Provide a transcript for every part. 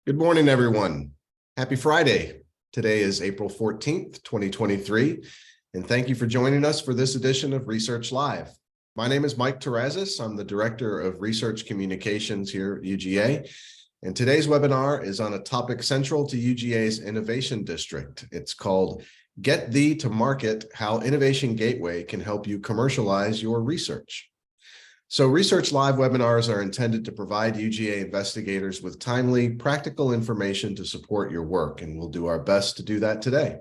Good morning, everyone. Happy Friday. Today is April 14th, 2023, and thank you for joining us for this edition of Research Live. My name is Mike Terrazas. I'm the Director of Research Communications here at UGA, and today's webinar is on a topic central to UGA's Innovation District. It's called Get Thee to Market: How Innovation Gateway Can Help You Commercialize Your Research. So Research Live webinars are intended to provide UGA investigators with timely, practical information to support your work, and we'll do our best to do that today.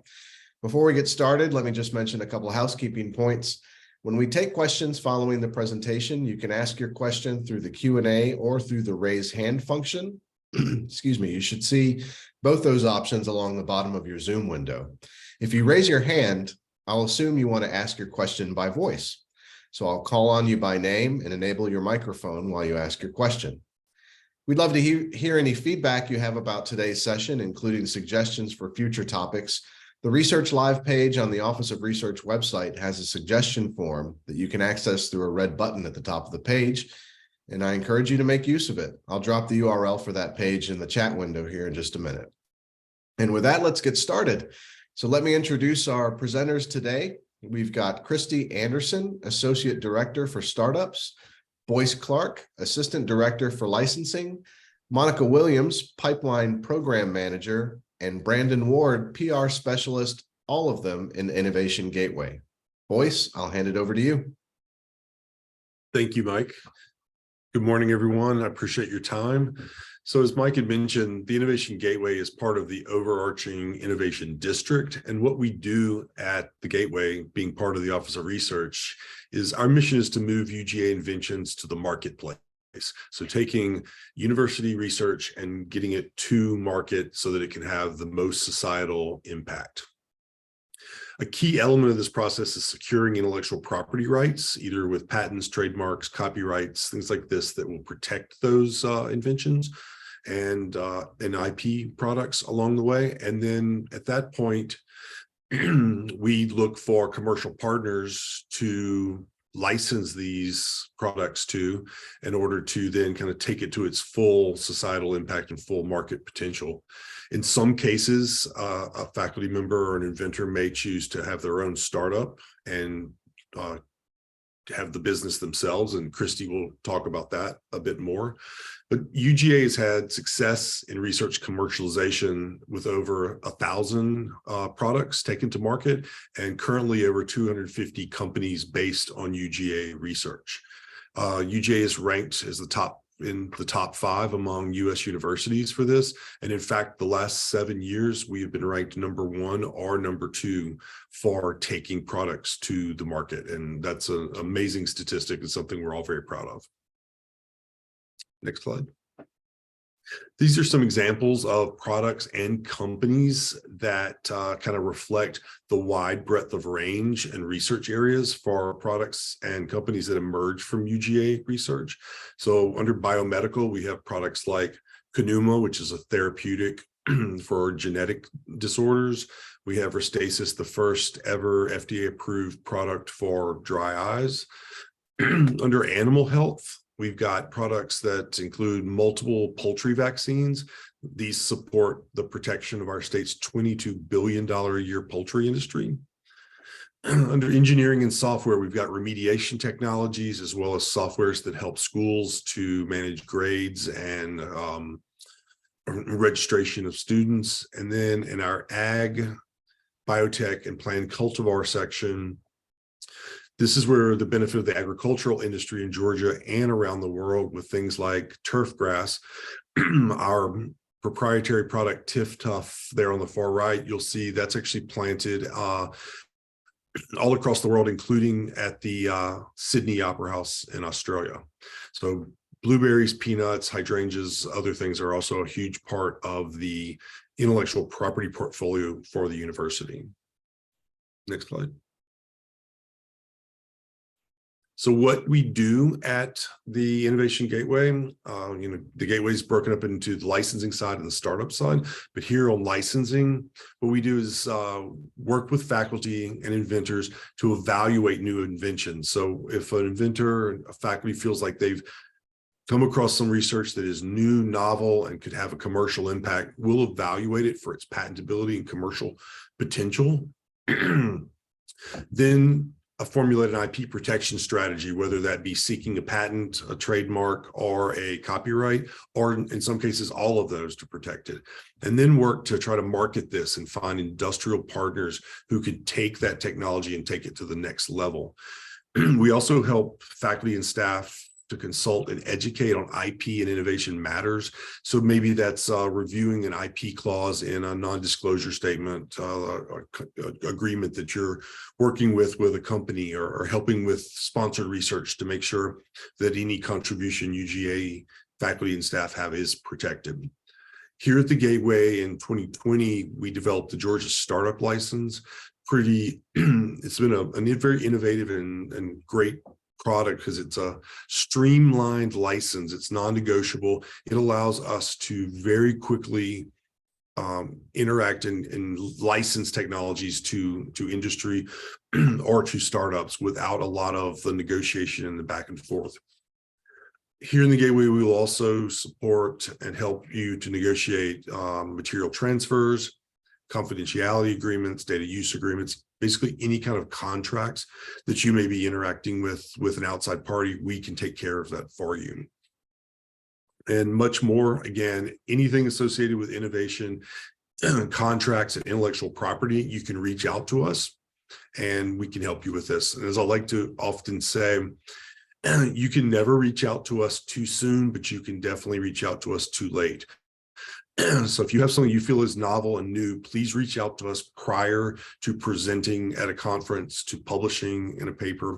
Before we get started, let me just mention a couple of housekeeping points. When we take questions following the presentation, you can ask your question through the Q&A or through the raise hand function. Excuse me, you should see both those options along the bottom of your Zoom window. If you raise your hand, I'll assume you want to ask your question by voice. So I'll call on you by name and enable your microphone while you ask your question. We'd love to hear any feedback you have about today's session, including suggestions for future topics. The Research Live page on the Office of Research website has a suggestion form that you can access through a red button at the top of the page, and I encourage you to make use of it. I'll drop the URL for that page in the chat window here in just a minute. And with that, let's get started. So let me introduce our presenters today. We've got Christy Anderson, Associate Director for Startups, Boyce Clark, Assistant Director for Licensing, Monica Williams, Pipeline Program Manager, and Brandon Ward, PR Specialist, all of them in Innovation Gateway. Boyce, I'll hand it over to you. Thank you, Mike. Good morning, everyone. I appreciate your time. So as Mike had mentioned, the Innovation Gateway is part of the overarching Innovation District. And what we do at the Gateway, being part of the Office of Research, is our mission is to move UGA inventions to the marketplace. So taking university research and getting it to market so that it can have the most societal impact. A key element of this process is securing intellectual property rights, either with patents, trademarks, copyrights, things like this that will protect those inventions and IP products along the way. And then at that point, we look for commercial partners to license these products to in order to then kind of take it to its full societal impact and full market potential. In some cases, a faculty member or an inventor may choose to have their own startup and have the business themselves, and Christy will talk about that a bit more. But UGA has had success in research commercialization with over 1,000 products taken to market, and currently over 250 companies based on UGA research. UGA is ranked as in the top 5 among U.S. universities for this. And in fact, the last 7 years, we have been ranked #1 or #2 for taking products to the market. And that's an amazing statistic and something we're all very proud of. Next slide. These are some examples of products and companies that kind of reflect the wide breadth of range and research areas for products and companies that emerge from UGA research. So under biomedical, we have products like Conuma, which is a therapeutic for genetic disorders. We have Restasis, the first ever FDA-approved product for dry eyes. Under animal health, we've got products that include multiple poultry vaccines. These support the protection of our state's $22 billion a year poultry industry. Under engineering and software, we've got remediation technologies as well as softwares that help schools to manage grades and registration of students. And then in our ag, biotech, and plant cultivar section, this is where the benefit of the agricultural industry in Georgia and around the world with things like turf grass, our proprietary product TIF-Tuff there on the far right, you'll see that's actually planted all across the world, including at the Sydney Opera House in Australia. So blueberries, peanuts, hydrangeas, other things are also a huge part of the intellectual property portfolio for the university. Next slide. So what we do at the Innovation Gateway, the Gateway is broken up into the licensing side and the startup side. But here on licensing, what we do is work with faculty and inventors to evaluate new inventions. So if an inventor, a faculty feels like they've come across some research that is new, novel, and could have a commercial impact, we'll evaluate it for its patentability and commercial potential. Then formulate an IP protection strategy, whether that be seeking a patent, a trademark, or a copyright, or in some cases, all of those to protect it. And then work to try to market this and find industrial partners who could take that technology and take it to the next level. We also help faculty and staff to consult and educate on IP and innovation matters. So maybe that's reviewing an IP clause in a non-disclosure statement, agreement that you're working with a company, or helping with sponsored research to make sure that any contribution UGA faculty and staff have is protected. Here at the Gateway in 2020, we developed the Georgia Startup License. It's been a very innovative and great product because it's a streamlined license. It's non-negotiable. It allows us to very quickly interact and license technologies to industry or to startups without a lot of the negotiation and the back and forth. Here in the Gateway, we will also support and help you to negotiate material transfers, confidentiality agreements, data use agreements, basically any kind of contracts that you may be interacting with an outside party. We can take care of that for you. And much more. Again, anything associated with innovation, contracts, and intellectual property, you can reach out to us and we can help you with this. And as I like to often say, you can never reach out to us too soon, but you can definitely reach out to us too late. So if you have something you feel is novel and new, please reach out to us prior to presenting at a conference, to publishing in a paper,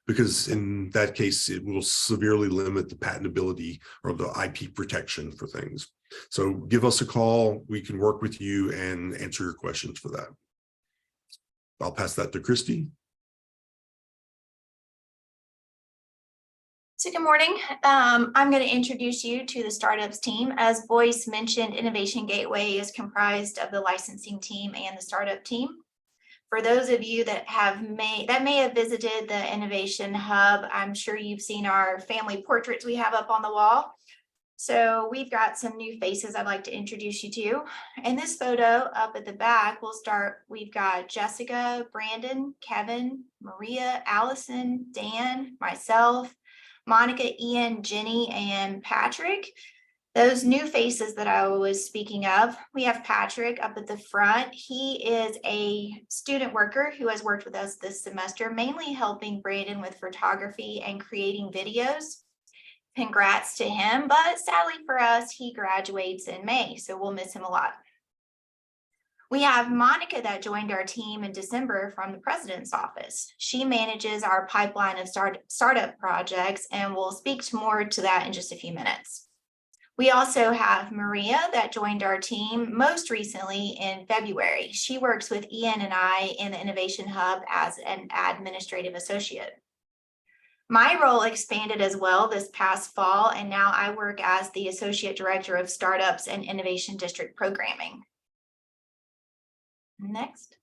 because in that case, it will severely limit the patentability or the IP protection for things. So give us a call. We can work with you and answer your questions for that. I'll pass that to Christy. So good morning. I'm going to introduce you to the startups team. As Boyce mentioned, Innovation Gateway is comprised of the licensing team and the startup team. For those of you that may have visited the Innovation Hub, I'm sure you've seen our family portraits we have up on the wall. So we've got some new faces I'd like to introduce you to. In this photo up at the back, we've got Jessica, Brandon, Kevin, Maria, Allison, Dan, myself, Monica, Ian, Jenny, and Patrick. Those new faces that I was speaking of, we have Patrick up at the front. He is a student worker who has worked with us this semester, mainly helping Brandon with photography and creating videos. Congrats to him, but sadly for us, he graduates in May, so we'll miss him a lot. We have Monica that joined our team in December from the president's office. She manages our pipeline of startup projects, and we'll speak more to that in just a few minutes. We also have Maria that joined our team most recently in February. She works with Ian and I in the Innovation Hub as an administrative associate. My role expanded as well this past fall, and now I work as the Associate Director of Startups and Innovation District Programming. Next.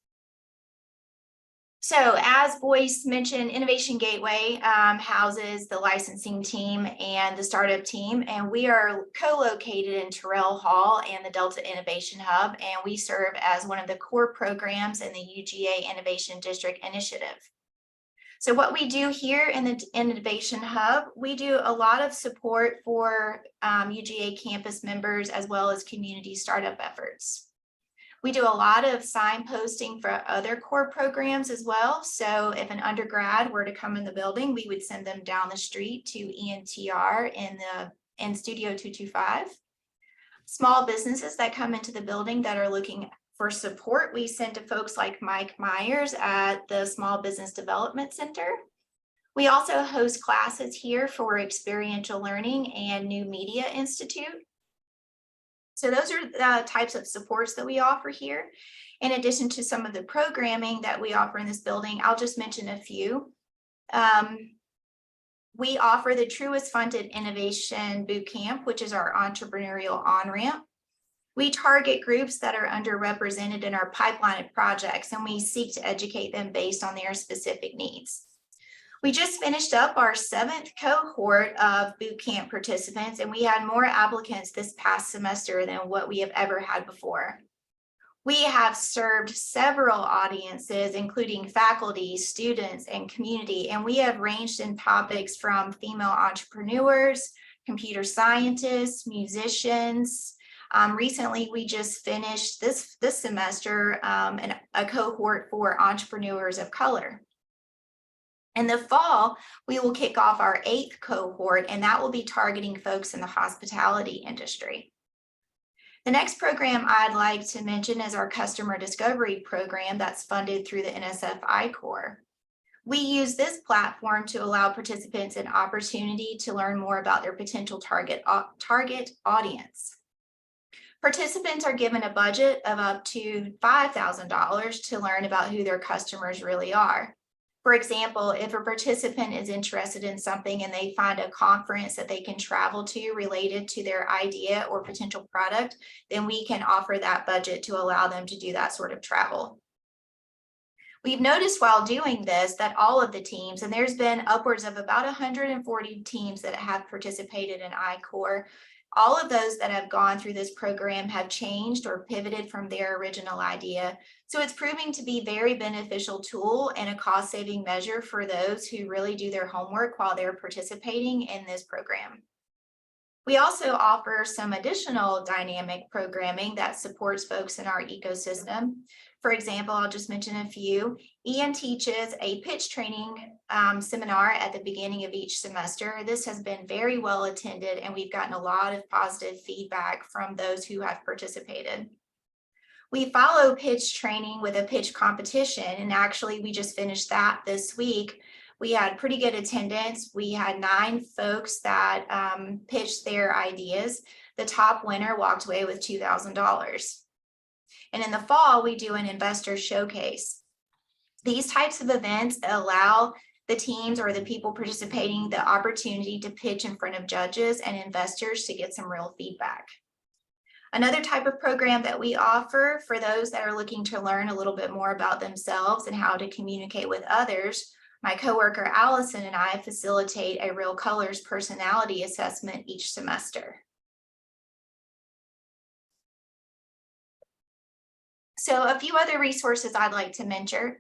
So as Boyce mentioned, Innovation Gateway houses the licensing team and the startup team, and we are co-located in Terrell Hall and the Delta Innovation Hub, and we serve as one of the core programs in the UGA Innovation District Initiative. So what we do here in the Innovation Hub, we do a lot of support for UGA campus members as well as community startup efforts. We do a lot of signposting for other core programs as well. So if an undergrad were to come in the building, we would send them down the street to ENTR in Studio 225. Small businesses that come into the building that are looking for support, we send to folks like Mike Myers at the Small Business Development Center. We also host classes here for experiential learning and New Media Institute. So those are the types of supports that we offer here. In addition to some of the programming that we offer in this building, I'll just mention a few. We offer the Truist Funded Innovation Bootcamp, which is our entrepreneurial on-ramp. We target groups that are underrepresented in our pipeline of projects, and we seek to educate them based on their specific needs. We just finished up our 7th cohort of boot camp participants, and we had more applicants this past semester than what we have ever had before. We have served several audiences, including faculty, students, and community, and we have ranged in topics from female entrepreneurs, computer scientists, musicians. Recently, we just finished this semester a cohort for entrepreneurs of color. In the fall, we will kick off our 8th cohort, and that will be targeting folks in the hospitality industry. The next program I'd like to mention is our customer discovery program that's funded through the NSF I-Corps. We use this platform to allow participants an opportunity to learn more about their potential target audience. Participants are given a budget of up to $5,000 to learn about who their customers really are. For example, if a participant is interested in something and they find a conference that they can travel to related to their idea or potential product, then we can offer that budget to allow them to do that sort of travel. We've noticed while doing this that all of the teams, and there's been upwards of about 140 teams that have participated in I-Corps, all of those that have gone through this program have changed or pivoted from their original idea. So it's proving to be a very beneficial tool and a cost-saving measure for those who really do their homework while they're participating in this program. We also offer some additional dynamic programming that supports folks in our ecosystem. For example, I'll just mention a few. Ian teaches a pitch training seminar at the beginning of each semester. This has been very well attended, and we've gotten a lot of positive feedback from those who have participated. We follow pitch training with a pitch competition, and actually we just finished that this week. We had pretty good attendance. We had 9 folks that pitched their ideas. The top winner walked away with $2,000. And in the fall, we do an investor showcase. These types of events allow the teams or the people participating the opportunity to pitch in front of judges and investors to get some real feedback. Another type of program that we offer for those that are looking to learn a little bit more about themselves and how to communicate with others, my coworker Allison and I facilitate a Real Colors personality assessment each semester. So a few other resources I would like to mention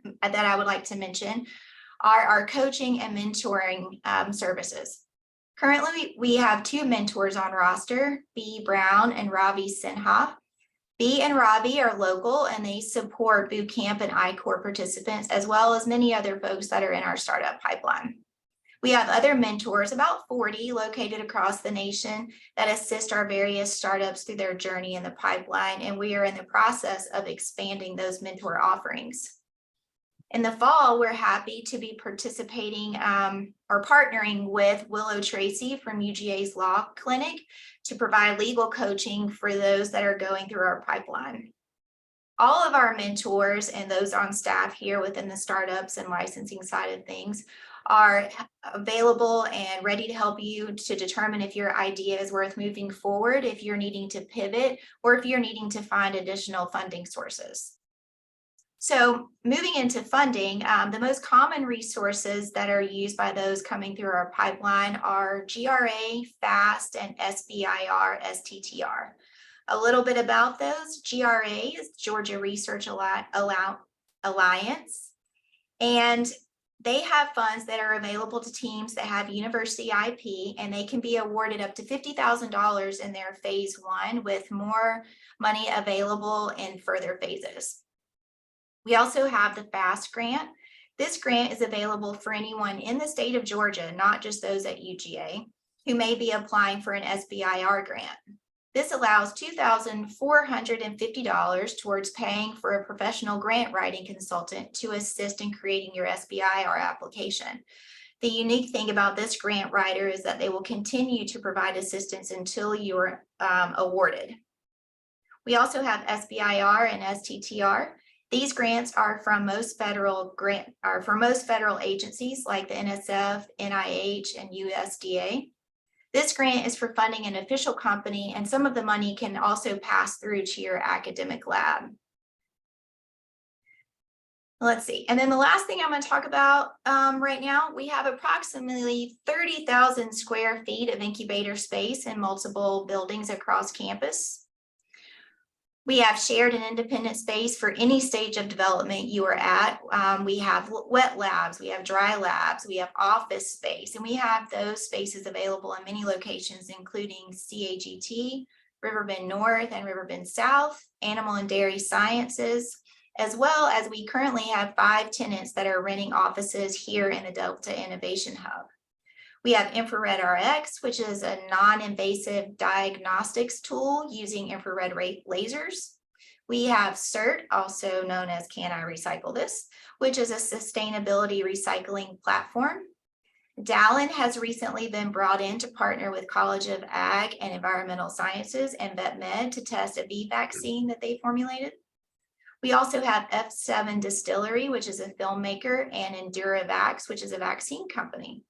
are our coaching and mentoring services. Currently, we have 2 mentors on roster, B. Brown and Ravi Sinha. B and Ravi are local, and they support boot camp and I-Corps participants, as well as many other folks that are in our startup pipeline. We have other mentors, about 40 located across the nation, that assist our various startups through their journey in the pipeline, and we are in the process of expanding those mentor offerings. In the fall, we're happy to be participating or partnering with Willow Tracy from UGA's Law Clinic to provide legal coaching for those that are going through our pipeline. All of our mentors and those on staff here within the startups and licensing side of things are available and ready to help you to determine if your idea is worth moving forward, if you're needing to pivot, or if you're needing to find additional funding sources. So moving into funding, the most common resources that are used by those coming through our pipeline are GRA, FAST, and SBIR, STTR. A little bit about those. GRA is Georgia Research Alliance, and they have funds that are available to teams that have university IP, and they can be awarded up to $50,000 in their phase 1 with more money available in further phases. We also have the FAST grant. This grant is available for anyone in the state of Georgia, not just those at UGA, who may be applying for an SBIR grant. This allows $2,450 towards paying for a professional grant writing consultant to assist in creating your SBIR application. The unique thing about this grant writer is that they will continue to provide assistance until you're awarded. We also have SBIR and STTR. These grants are from most federal agencies like the NSF, NIH, and USDA. This grant is for funding an official company, and some of the money can also pass through to your academic lab. Let's see. And then the last thing I'm going to talk about right now, we have approximately 30,000 square feet of incubator space in multiple buildings across campus. We have shared and independent space for any stage of development you are at. We have wet labs, we have dry labs, we have office space, and we have those spaces available in many locations, including CAGT, Riverbend North and Riverbend South, Animal and Dairy Sciences, as well as we currently have 5 tenants that are renting offices here in the Delta Innovation Hub. We have Infrared RX, which is a non-invasive diagnostics tool using infrared lasers. We have CERT, also known as Can I Recycle This, which is a sustainability recycling platform. Dallin has recently been brought in to partner with College of Ag and Environmental Sciences and VetMed to test a bee vaccine that they formulated. We also have F7 Distillery, which is a filmmaker, and EnduraVax, which is a vaccine company.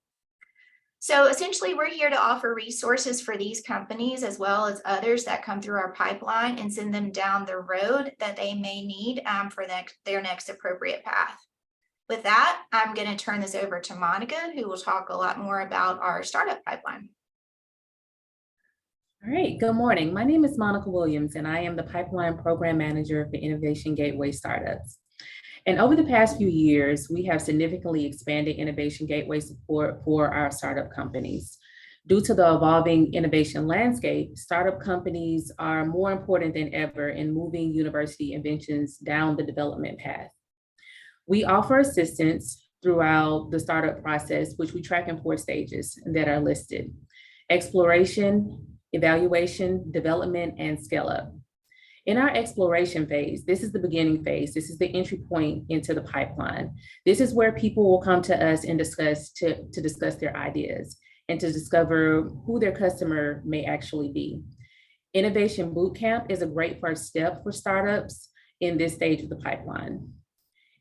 So essentially, we're here to offer resources for these companies as well as others that come through our pipeline and send them down the road that they may need for their next appropriate path. With that, I'm going to turn this over to Monica, who will talk a lot more about our startup pipeline. All right, good morning. My name is Monica Williams, and I am the Pipeline Program Manager for Innovation Gateway Startups. And over the past few years, we have significantly expanded Innovation Gateway support for our startup companies. Due to the evolving innovation landscape, startup companies are more important than ever in moving university inventions down the development path. We offer assistance throughout the startup process, which we track in 4 stages that are listed: exploration, evaluation, development, and scale up. In our exploration phase, this is the beginning phase. This is the entry point into the pipeline. This is where people will come to us and discuss their ideas and to discover who their customer may actually be. Innovation Bootcamp is a great first step for startups in this stage of the pipeline.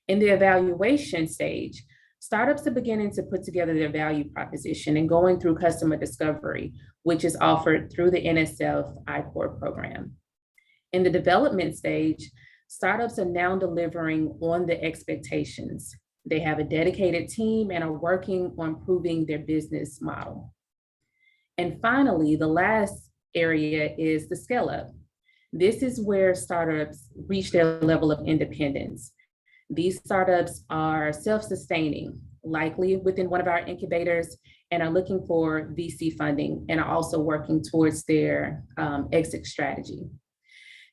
In the evaluation stage, startups are beginning to put together their value proposition and going through customer discovery, which is offered through the NSF I-Core program. In the development stage, startups are now delivering on the expectations. They have a dedicated team and are working on proving their business model. And finally, the last area is the scale up. This is where startups reach their level of independence. These startups are self-sustaining, likely within one of our incubators, and are looking for VC funding and are also working towards their exit strategy.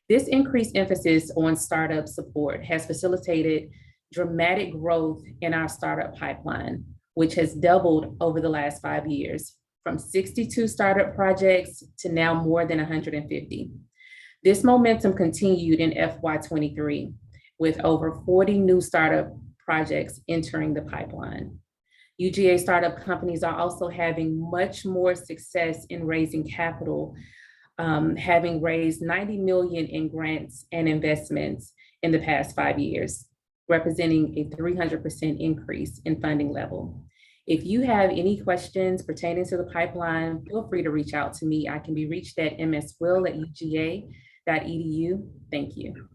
This increased emphasis on startup support has facilitated dramatic growth in our startup pipeline, which has doubled over the last 5 years, from 62 startup projects to now more than 150. This momentum continued in FY23, with over 40 new startup projects entering the pipeline. UGA startup companies are also having much more success in raising capital, having raised $90 million in grants and investments in the past 5 years, representing a 300% increase in funding level. If you have any questions pertaining to the pipeline, feel free to reach out to me. I can be reached at mswill@uga.edu. Thank you.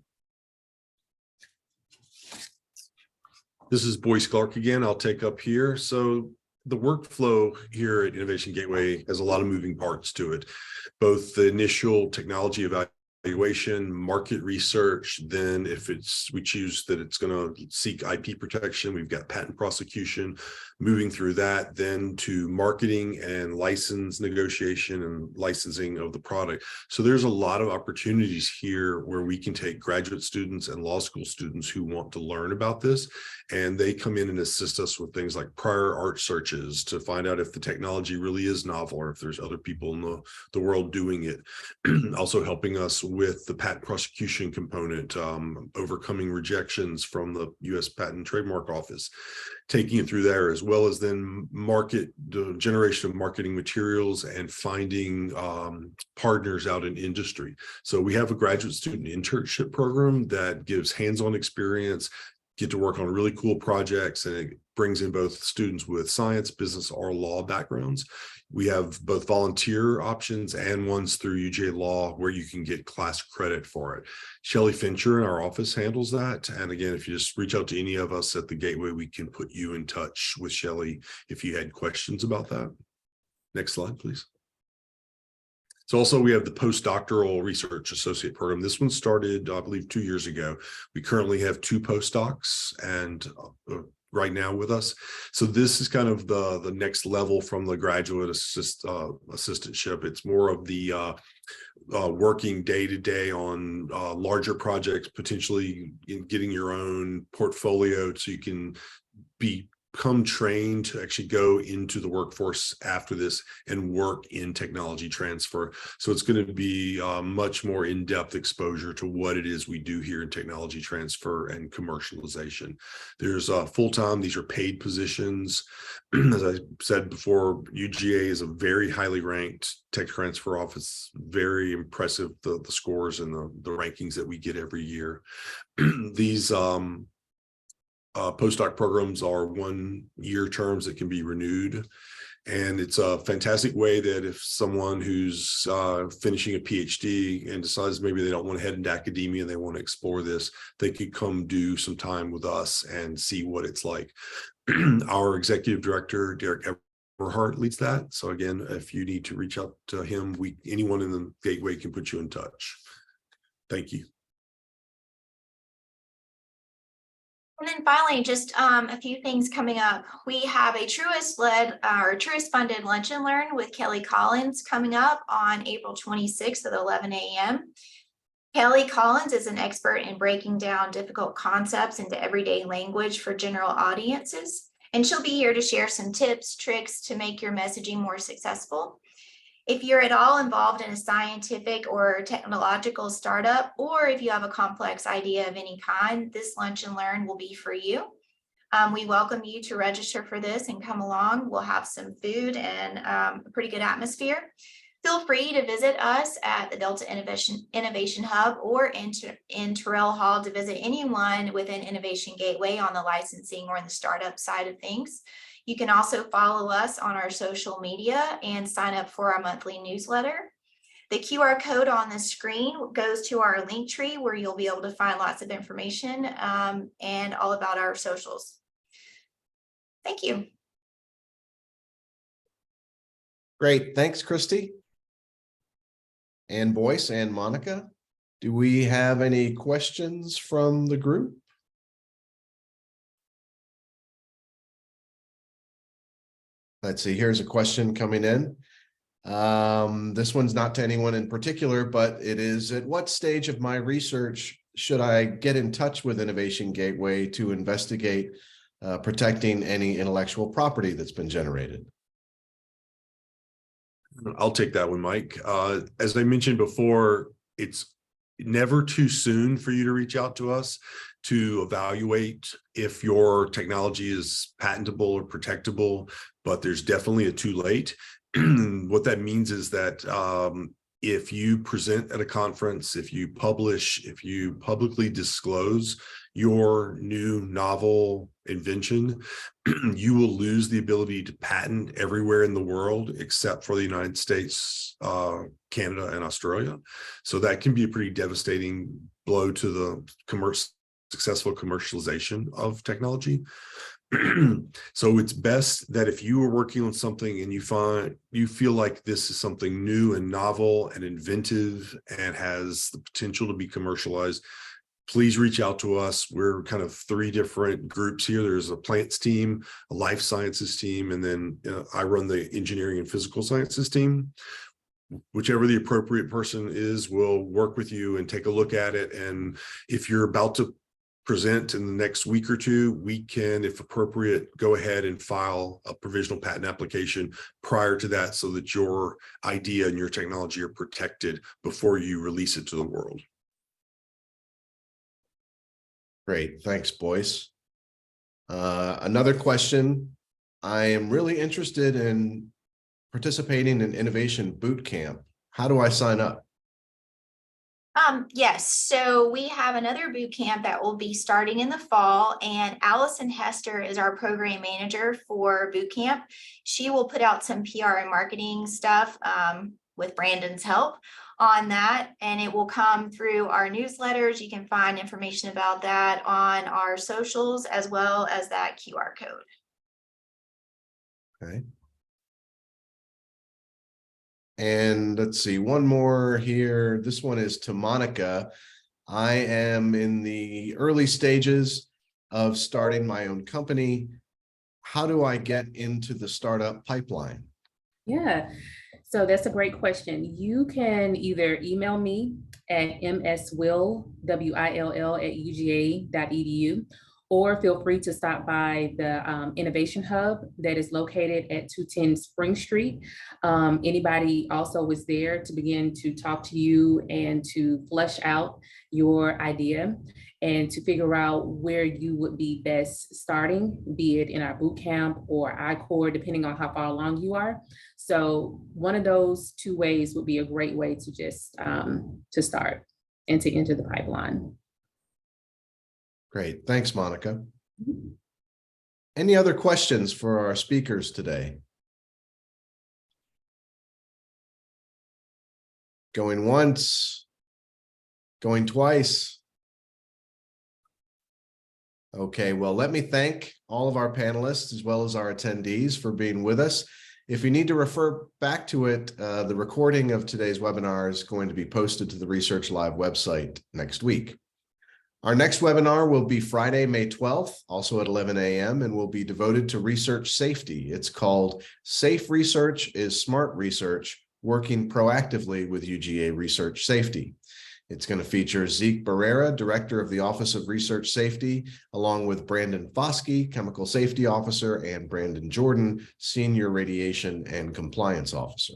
This is Boyce Clark again. I'll take up here. So the workflow here at Innovation Gateway has a lot of moving parts to it, both the initial technology evaluation, market research, then if we choose that it's going to seek IP protection, we've got patent prosecution, moving through that, then to marketing and license negotiation and licensing of the product. So there's a lot of opportunities here where we can take graduate students and law school students who want to learn about this, and they come in and assist us with things like prior art searches to find out if the technology really is novel or if there's other people in the world doing it. Also helping us with the patent prosecution component, overcoming rejections from the U.S. Patent and Trademark Office, taking it through there, as well as then the generation of marketing materials and finding partners out in industry. So we have a graduate student internship program that gives hands-on experience, get to work on really cool projects, and it brings in both students with science, business, or law backgrounds. We have both volunteer options and ones through UGA Law where you can get class credit for it. Shelley Fincher in our office handles that. And again, if you just reach out to any of us at the Gateway, we can put you in touch with Shelley if you had questions about that. Next slide, please. So also we have the postdoctoral research associate program. This one started, I believe, 2 years ago. We currently have 2 postdocs and right now with us. So this is kind of the next level from the graduate assistantship. It's more of the working day to day on larger projects, potentially in getting your own portfolio so you can become trained to actually go into the workforce after this and work in technology transfer. So it's going to be much more in-depth exposure to what it is we do here in technology transfer and commercialization. There's full-time, these are paid positions. As I said before, UGA is a very highly ranked tech transfer office, very impressive, the scores and the rankings that we get every year. These postdoc programs are 1-year terms that can be renewed. And it's a fantastic way that if someone who's finishing a PhD and decides maybe they don't want to head into academia and they want to explore this, they could come do some time with us and see what it's like. Our executive director, Derek Everhart, leads that. So again, if you need to reach out to him, anyone in the Gateway can put you in touch. Thank you. And then finally, just a few things coming up. We have a Truist-led or Truist-funded Lunch and Learn with Kelly Collins coming up on April 26th at 11 a.m. Kelly Collins is an expert in breaking down difficult concepts into everyday language for general audiences, and she'll be here to share some tips, tricks to make your messaging more successful. If you're at all involved in a scientific or technological startup, or if you have a complex idea of any kind, this Lunch and Learn will be for you. We welcome you to register for this and come along. We'll have some food and a pretty good atmosphere. Feel free to visit us at the Delta Innovation Hub or in Terrell Hall to visit anyone within Innovation Gateway on the licensing or in the startup side of things. You can also follow us on our social media and sign up for our monthly newsletter. The QR code on the screen goes to our link tree where you'll be able to find lots of information and all about our socials. Thank you. Great. Thanks, Christy. And Boyce and Monica. Do we have any questions from the group? Let's see, here's a question coming in. This one's not to anyone in particular, but it is, at what stage of my research should I get in touch with Innovation Gateway to investigate protecting any intellectual property that's been generated? I'll take that one, Mike. As I mentioned before, it's never too soon for you to reach out to us to evaluate if your technology is patentable or protectable, but there's definitely a too late. What that means is that if you present at a conference, if you publish, if you publicly disclose your new novel invention, you will lose the ability to patent everywhere in the world except for the United States, Canada, and Australia. So that can be a pretty devastating blow to the successful commercialization of technology. So it's best that if you are working on something and you feel like this is something new and novel and inventive and has the potential to be commercialized, please reach out to us. We're kind of 3 different groups here. There's a plants team, a life sciences team, and then I run the engineering and physical sciences team. Whichever the appropriate person is, will work with you and take a look at it. And if you're about to present in the next week or 2, we can, if appropriate, go ahead and file a provisional patent application prior to that so that your idea and your technology are protected before you release it to the world. Great. Thanks, Boyce. Another question. I am really interested in participating in Innovation Bootcamp. How do I sign up? Yes, so we have another boot camp that will be starting in the fall, and Allison Hester is our program manager for boot camp. She will put out some PR and marketing stuff with Brandon's help on that, and it will come through our newsletters. You can find information about that on our socials as well as that QR code. Okay. And let's see, one more here. This one is to Monica. I am in the early stages of starting my own company. How do I get into the startup pipeline? Yeah, so that's a great question. You can either email me at mswill, WILL @uga.edu, or feel free to stop by the Innovation Hub that is located at 210 Spring Street. Anybody also is there to begin to talk to you and to flesh out your idea and to figure out where you would be best starting, be it in our boot camp or iCore, depending on how far along you are. So one of those two ways would be a great way to just to start and to enter the pipeline. Great. Thanks, Monica. Any other questions for our speakers today? Going once, going twice. Okay, well, let me thank all of our panelists as well as our attendees for being with us. If you need to refer back to it, the recording of today's webinar is going to be posted to the Research Live website next week. Our next webinar will be Friday, May 12th, also at 11 a.m., and will be devoted to research safety. It's called Safe Research is Smart Research, Working Proactively with UGA Research Safety. It's going to feature Zeke Barrera, Director of the Office of Research Safety, along with Brandon Foskey, Chemical Safety Officer, and Brandon Jordan, Senior Radiation and Compliance Officer.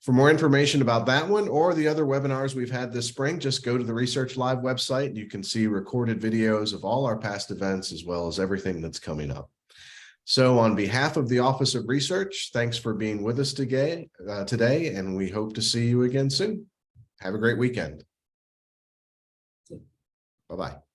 For more information about that one or the other webinars we've had this spring, just go to the Research Live website. You can see recorded videos of all our past events as well as everything that's coming up. So on behalf of the Office of Research, thanks for being with us today, and we hope to see you again soon. Have a great weekend. Bye-bye.